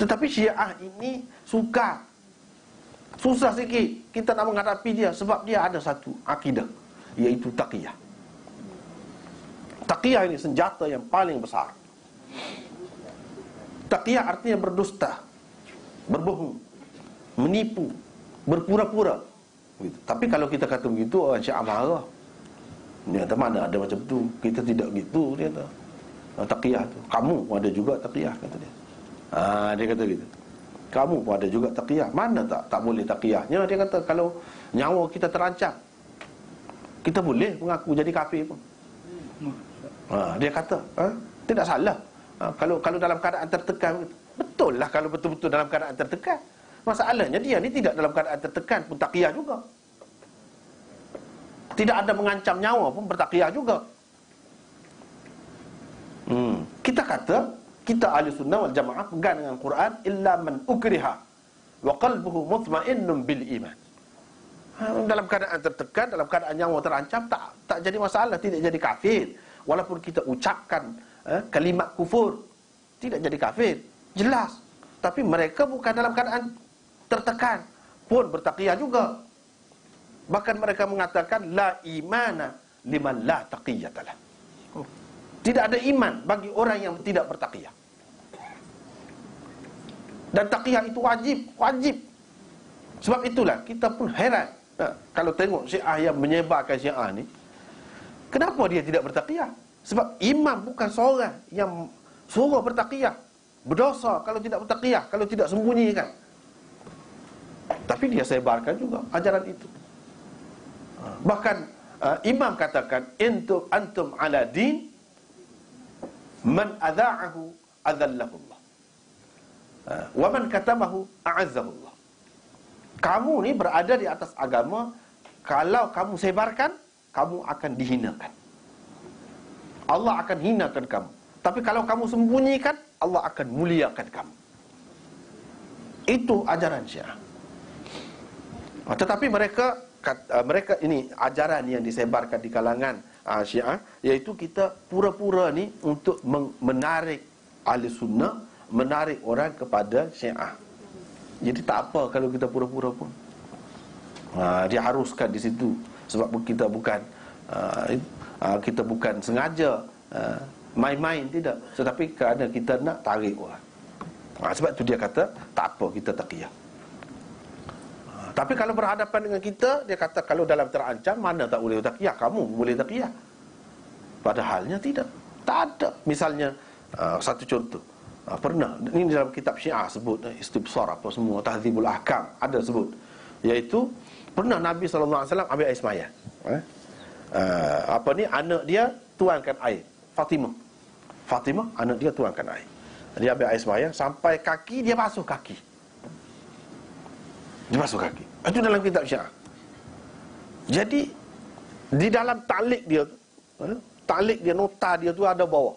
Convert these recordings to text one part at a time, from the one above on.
Tetapi Syiah ini susah sikit kita nak menghadapi dia, sebab dia ada satu akidah, iaitu taqiyah. Taqiyah ini senjata yang paling besar. Taqiyah artinya berdusta, berbohong, menipu, berpura-pura gitu. Tapi kalau kita kata begitu, orang Syiah marah. Dia kata mana ada macam tu, kita tidak gitu, dia kata. Taqiyah tu, kamu pun ada juga taqiyah, kata dia. Dia kata gitu. Kamu pun ada juga taqiyah. Mana tak boleh taqiyahnya? Dia kata kalau nyawa kita terancam, kita boleh mengaku jadi kafir pun. Dia kata tidak salah. Kalau dalam keadaan tertekan, betul lah kalau betul-betul dalam keadaan tertekan. Masalahnya dia ni tidak dalam keadaan tertekan pun taqiyah juga. Tidak ada mengancam nyawa pun bertaqiyah juga. Kita kata kita ahli sunnah wal jamaah pegang dengan Quran, illa man ukriha wa qalbuhu mutmainnun bil iman. Dalam keadaan tertekan, dalam keadaan nyawa terancam, tak jadi masalah, tidak jadi kafir. Walaupun kita ucapkan kalimat kufur, tidak jadi kafir, jelas. Tapi mereka bukan dalam keadaan tertekan pun bertaqiyah juga. Bahkan mereka mengatakan la imana liman la taqiyatalah. Tidak ada iman bagi orang yang tidak bertaqiyah. Dan taqiyah itu wajib. Sebab itulah kita pun heran kalau tengok Syiah yang menyebarkan Syiah ni, kenapa dia tidak bertaqiyah? Sebab imam bukan seorang yang suruh bertaqiyah. Berdosa kalau tidak bertaqiyah, kalau tidak sembunyikan. Tapi dia sebarkan juga ajaran itu. Bahkan imam katakan, antum ala din man adha'ahu adhallahullah, wa man katamahu a'azzahullah. Kamu ni berada di atas agama, kalau kamu sebarkan, kamu akan dihinakan. Allah akan hinakan kamu. Tapi kalau kamu sembunyikan, Allah akan muliakan kamu. Itu ajaran Syiah. Tetapi mereka ini ajaran yang disebarkan di kalangan Syiah, iaitu kita pura-pura ni untuk menarik ahli sunnah, menarik orang kepada Syiah. Jadi tak apa kalau kita pura-pura pun. Dia haruskan di situ, sebab kita bukan sengaja main-main, tidak, tetapi kerana kita nak tarik orang. Sebab tu dia kata tak apa kita taqiyah. Tapi kalau berhadapan dengan kita, dia kata kalau dalam terancam, mana tak boleh taqiyah, kamu boleh taqiyah. Padahalnya tidak, tak ada. Misalnya satu contoh, pernah ini dalam kitab Syiah sebut, Istibsar apa semua, Tahdzibul Ahkam ada sebut, iaitu pernah Nabi SAW ambil air sembahyang. Anak dia tuangkan air, Fatimah anak dia tuangkan air. Dia ambil air sembahyang sampai kaki, dia basuh kaki. Itu dalam kitab Syiah. Jadi di dalam taklik dia, nota dia tu ada bawah,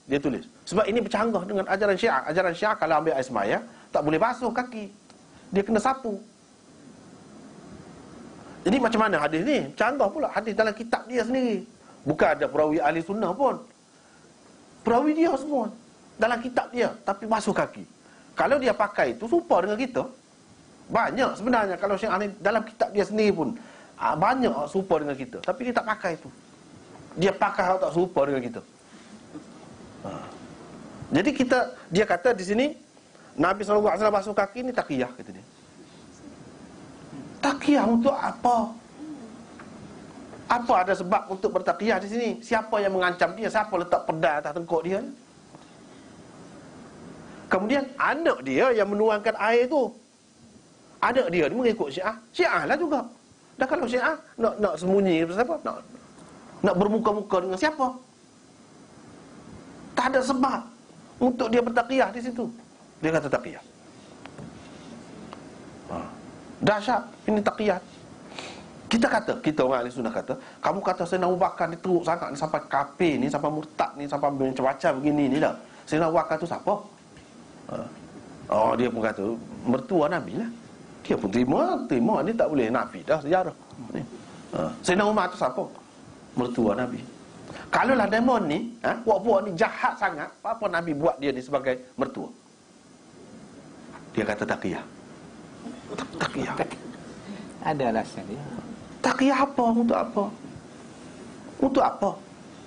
dia tulis. Sebab ini bercanggah dengan ajaran Syiah. Ajaran Syiah kalau ambil air sembahyang tak boleh basuh kaki, dia kena sapu. Jadi macam mana hadis ni? Canggah pula hadis dalam kitab dia sendiri. Bukan ada perawi ahli sunnah pun, perawi dia semua dalam kitab dia, tapi basuh kaki. Kalau dia pakai itu serupa dengan kita. Banyak sebenarnya kalau Syiah ni dalam kitab dia sendiri pun banyak serupa dengan kita, tapi dia tak pakai itu. Dia pakai hal tak serupa dengan kita. Jadi dia kata di sini Nabi SAW basuh kaki ni taqiyah, kata dia. Taqiyah untuk apa? Apa ada sebab untuk bertaqiyah di sini? Siapa yang mengancam dia? Siapa letak pedang atas tengkuk dia? Kemudian anak dia yang menuangkan air tu, anak dia ni mengikut Syiah. Syiah lah juga. Dan kalau Syiah nak sembunyi siapa? Nak bermuka-muka dengan siapa? Tak ada sebab untuk dia bertaqiyah di situ. Dia kata taqiyah. Dahsyat ini taqiyah. Kita orang ahli sunnah kata, kamu kata Sayyidina Abu Bakar ni teruk sangat ni, sampai kafir ni, sampai murtad ni, sampai macam-macam begini ni dah. Sayyidina Abu Bakar tu siapa? Dia pun kata mertua Nabi lah. Dia pun terima ni, tak boleh nafi dah sejarah ni. Sayyidina Umar tu siapa? Mertua Nabi. Kalau lah demon ni, puak-puak ni jahat sangat, apa Nabi buat dia ni sebagai mertua? Dia kata taqiyah. Taqiyah. Ada alasan dia. Taqiyah apa? Untuk apa? Untuk apa?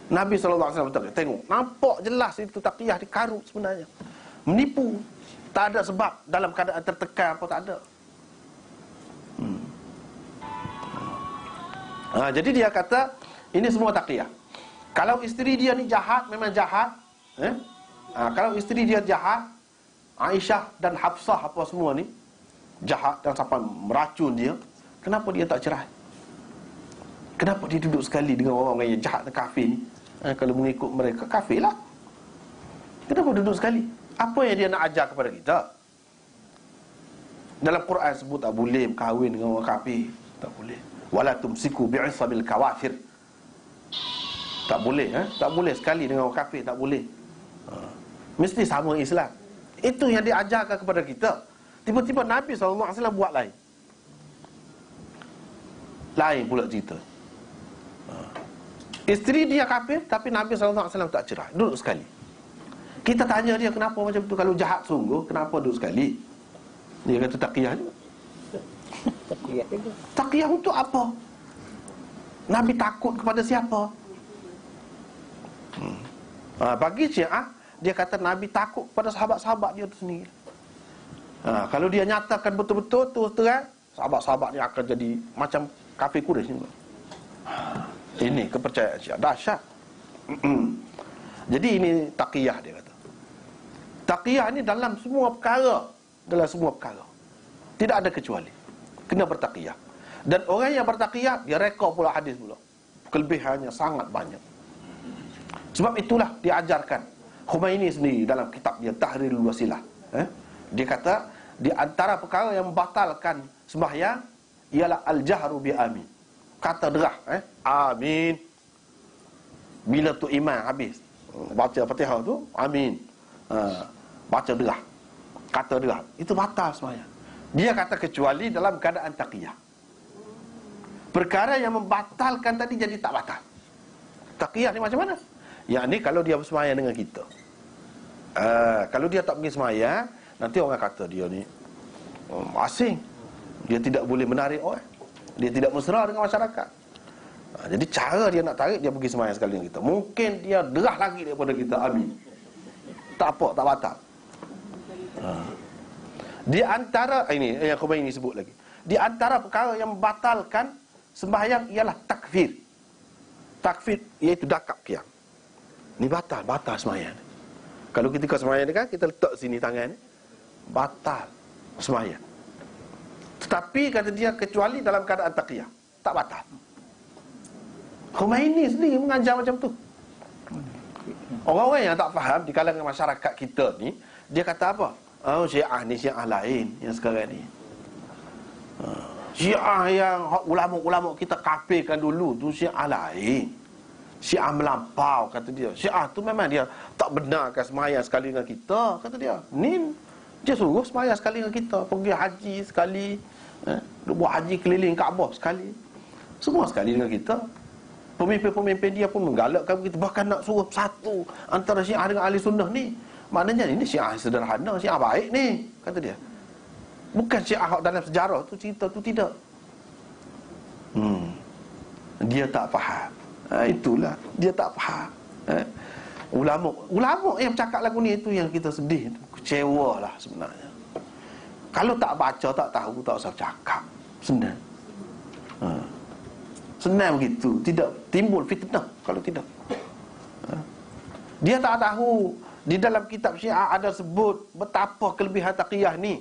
Nabi SAW tengok, nampak jelas itu taqiyah dikarut sebenarnya. Menipu. Tak ada sebab dalam keadaan tertekan apa, tak ada. Jadi dia kata ini semua taqiyah. Kalau isteri dia ni jahat, memang jahat, kalau isteri dia jahat, Aisyah dan Hafsah apa semua ni jahat dan sampai meracun dia, kenapa dia tak cerai? Kenapa dia duduk sekali dengan orang yang jahat dan kafir ni? Kalau mengikut mereka, kafir lah. Kenapa duduk sekali? Apa yang dia nak ajar kepada kita? Dalam Quran sebut tak boleh berkahwin dengan orang kafir. Tak boleh. Wala tumsiku bi'isabil kawafir. Tak boleh, tak boleh sekali dengan orang kafir, tak boleh. Mesti sama Islam. Itu yang diajarkan kepada kita. Tiba-tiba Nabi SAW buat lain. Lain pula cerita. Isteri dia kafir, tapi Nabi SAW tak cerai. Duduk sekali. Kita tanya dia kenapa macam tu. Kalau jahat sungguh, kenapa duduk sekali? Dia kata taqiyah juga. Taqiyah untuk apa? Nabi takut kepada siapa? Bagi Syiah, dia kata Nabi takut pada sahabat-sahabat dia tu sendiri. Kalau dia nyatakan betul-betul terus terang, sahabat-sahabat ni akan jadi macam kafir Quraisy juga. Ini kepercayaan Syiah dahsyat. Jadi ini taqiyah, dia kata. Taqiyah ni dalam semua perkara, dalam semua perkara. Tidak ada kecuali. Kena bertaqiyah. Dan orang yang bertaqiyah, dia reka pula hadis pula. Kelebihannya sangat banyak. Sebab itulah diajarkan Khumaini sendiri dalam kitab dia Tahrirul Wasilah. Dia kata di antara perkara yang membatalkan sembahyang ialah al-jahru bi amin. Kata derah, amin. Bila tu imam habis baca Fatihah tu, amin. Baca derah. Kata derah, itu batal sembahyang. Dia kata kecuali dalam keadaan taqiyah. Perkara yang membatalkan tadi jadi tak batal. Taqiyah ni macam mana? Yang ni kalau dia bersemayang dengan kita. Kalau dia tak pergi semayang, nanti orang kata dia ni asing. Dia tidak boleh menarik orang. Dia tidak mesra dengan masyarakat. Jadi cara dia nak tarik, dia pergi semayang sekali dengan kita. Mungkin dia derah lagi daripada kita, amin. Tak apa, tak batal. Di antara ini yang Khumaini sebut lagi. Di antara perkara yang membatalkan sembahyang ialah takfir. Takfir iaitu dakap qiyam. Ni batal sembahyang. Kalau ketika sembahyang ni kan kita letak sini tangan ni, batal sembahyang. Tetapi kata dia kecuali dalam keadaan taqiyah, tak batal. Khumaini sendiri mengajar macam tu. Orang-orang yang tak faham di kalangan masyarakat kita ni, dia kata apa? Syiah ni Syiah lain yang sekarang ni. Syiah yang ulama-ulama kita kafirkan dulu tu Syiah lain. Syiah melampau, kata dia. Syiah tu memang dia tak benarkan semayang sekali dengan kita, kata dia. Ni dia suruh semayang sekali dengan kita, pergi haji sekali, buat haji keliling Kaabah sekali. Semua sekali dengan kita. Pemimpin-pemimpin dia pun menggalakkan kita, bahkan nak suruh satu antara Syiah dengan ahli sunnah ni. Maknanya ini Syiah sederhana, Syiah baik ni, kata dia. Bukan Syiah dalam sejarah tu cerita tu, tidak. Dia tak faham. Itulah, dia tak faham. Ulama yang bercakap lagu ni, itu yang kita sedih, kecewa lah sebenarnya. Kalau tak baca, tak tahu, tak usah cakap. Senang. Senang begitu. Tidak timbul fitnah kalau tidak. Dia tak tahu di dalam kitab Syiah ada sebut betapa kelebihan taqiyah ni.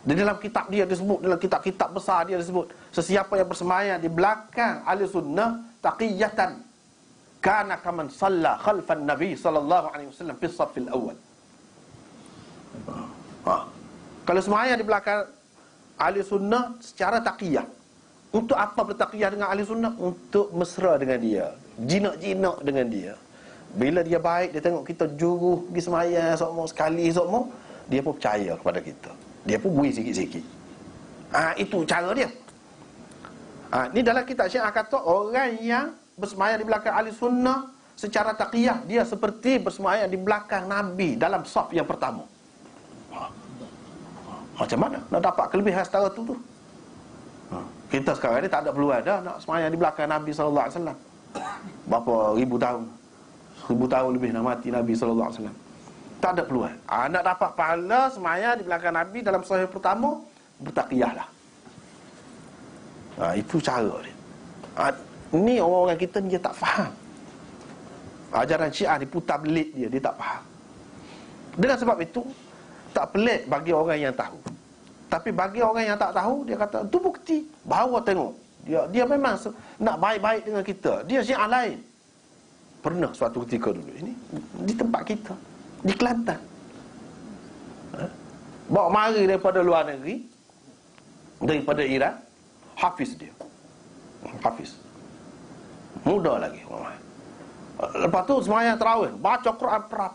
Di dalam kitab dia disebut, dalam kitab-kitab besar dia disebut, sesiapa yang bersemayam di belakang ahli sunnah taqiyatan kana kaman salla khalfan nabi sallallahu alaihi wasallam fi saffil awal. Kalau semayam di belakang ahli sunnah secara taqiyah. Untuk apa bertaqiyah dengan ahli sunnah? Untuk mesra dengan dia, jinak-jinak dengan dia. Bila dia baik, dia tengok kita juruh pergi semayang sekali, dia pun percaya kepada kita. Dia pun bui sikit-sikit. Itu cara dia. Ni dalam kitab Syiah kata orang yang bersemayang di belakang ahli sunnah secara taqiyah, dia seperti bersemayang di belakang Nabi dalam saf yang pertama. Macam mana nak dapat kelebihan setara tu? Kita sekarang ni tak ada peluang dah nak semayang di belakang Nabi SAW. Berapa ribu tahun, 1000 tahun lebih nak mati Nabi SAW. Tak ada peluang. Nak dapat pahala semayang di belakang Nabi dalam sahih pertama, bertaqiyahlah. Itu cara dia. Ni orang-orang kita ni dia tak faham. Ajaran Syiah diputar belit dia tak faham. Dengan sebab itu, tak pelik bagi orang yang tahu. Tapi bagi orang yang tak tahu, dia kata, itu bukti. Bahawa tengok, dia memang nak baik-baik dengan kita. Dia Syiah lain. Pernah suatu ketika dulu, ini di tempat kita, di Kelantan, bawa mari daripada luar negeri, daripada Iran, Hafiz dia. Hafiz. Muda lagi. Lepas tu semayang tarawih, baca Quran pra.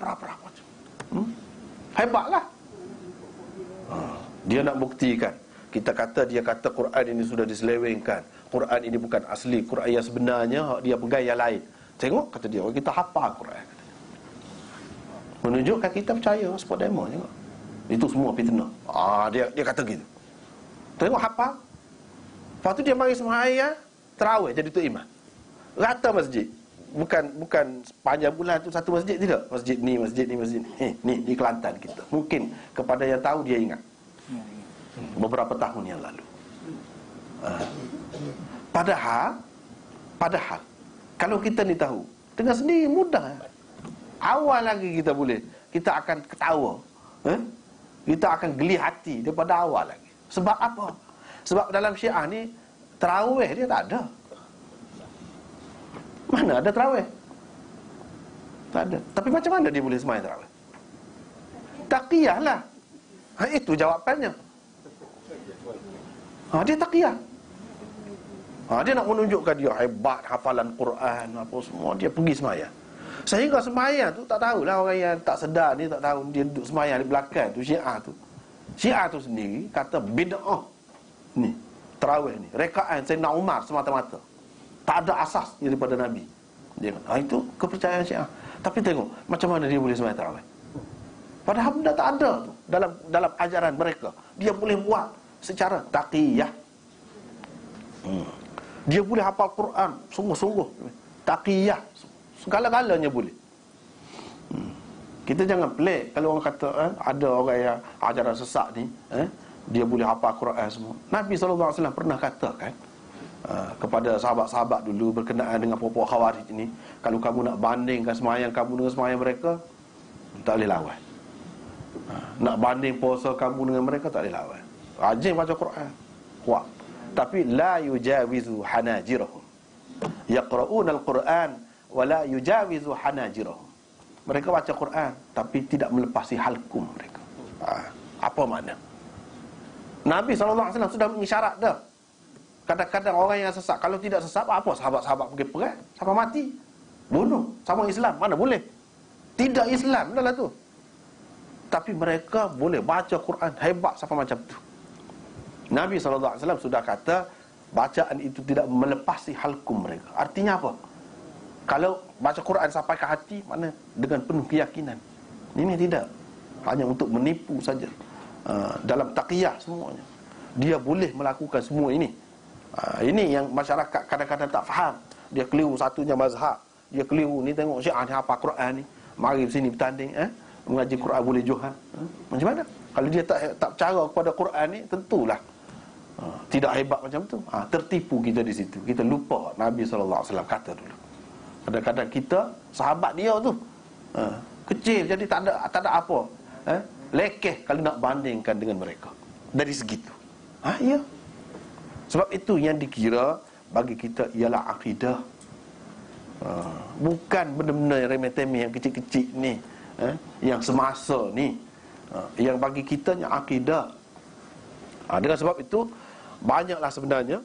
Hebatlah. Dia nak buktikan. Kita kata, dia kata Quran ini sudah diselewengkan, Quran ini bukan asli, Quran yang sebenarnya dia pegang yang lain. Tengok, kata dia, kita hafal Quran. Menunjukkan kita percaya sport demo. Tengok, itu semua fitnah. Dia kata gitu. Tengok hafal. Lepas tu dia mari semayang tarawih jadi tu imam. Rata masjid. Bukan sepanjang bulan tu satu masjid, tidak. Masjid ni. Ni di Kelantan kita. Mungkin kepada yang tahu dia ingat. Beberapa tahun yang lalu. Padahal kalau kita ni tahu, dengan sendiri mudah. Awal lagi kita akan ketawa. Kita akan geli hati daripada awal lagi. Sebab apa? Sebab dalam Syiah ni tarawih dia tak ada. Mana ada tarawih? Tak ada. Tapi macam mana dia boleh semayang tarawih? Taqiyah lah. Itu jawapannya. Dia taqiyah. Dia nak menunjukkan dia hebat hafalan Quran apa semua, dia pergi semayang. Sehingga semayang tu tak tahulah, orang yang tak sedar ni tak tahu dia duduk semayang di belakang tu Syiah tu sendiri kata bid'ah. Ni tarawih ni rekaat Sayyidina Umar semata-mata, tak ada asas daripada Nabi. Dia kata, itu kepercayaan Syiah. Tapi tengok macam mana dia boleh semayang tarawih. Padahal benda tak ada tu dalam ajaran mereka. Dia boleh buat secara taqiyah. Dia boleh hafal Quran sungguh-sungguh, taqiyah, segala-galanya boleh. Kita jangan pelik kalau orang kata ada orang yang ajaran sesat ni, dia boleh hafal Quran semua. Nabi SAW pernah katakan kepada sahabat-sahabat dulu berkenaan dengan puak-puak Khawarij ini, kalau kamu nak bandingkan semayang kamu dengan semayang mereka, tak boleh lawan. Nak banding puasa kamu dengan mereka, tak boleh lawan. Rajin baca Quran, kuat. Tapi la yujawizu hanajirahum. Yaqra'una al-Quran wa la yujawizu hanajirahum. Mereka baca Quran tapi tidak melepasi halkum mereka. Apa makna? Nabi SAW sudah mengisyarat dah. Kadang-kadang orang yang sesat, kalau tidak sesat, apa sahabat-sahabat pergi perang sampai mati, bunuh sama Islam, mana boleh? Tidak Islam dah lah tu. Tapi mereka boleh baca Quran hebat sampai macam tu. Nabi SAW sudah kata bacaan itu tidak melepasi halkum mereka. Artinya apa? Kalau baca Quran sampai ke hati, mana dengan penuh keyakinan. Ini tidak, hanya untuk menipu saja. Dalam taqiyah semuanya, dia boleh melakukan semua ini. Ini yang masyarakat kadang-kadang tak faham. Dia keliru satunya mazhab, dia keliru ni, tengok Syiah ni hafal Quran ni, mari sini bertanding, mengaji Quran boleh jual. Macam mana? Kalau dia tak percaya kepada Quran ni, tentulah tidak hebat macam tu. Tertipu kita di situ. Kita lupa Nabi SAW kata dulu. Kadang-kadang kita sahabat dia tu kecil, jadi tak ada apa, lekeh kalau nak bandingkan dengan mereka dari segitu. Ya. Sebab itu yang dikira bagi kita ialah akidah. Bukan benda-benda yang remeh-temeh yang kecil-kecil ni, yang semasa ni. Yang bagi kita yang akidah. Dengan sebab itu banyaklah sebenarnya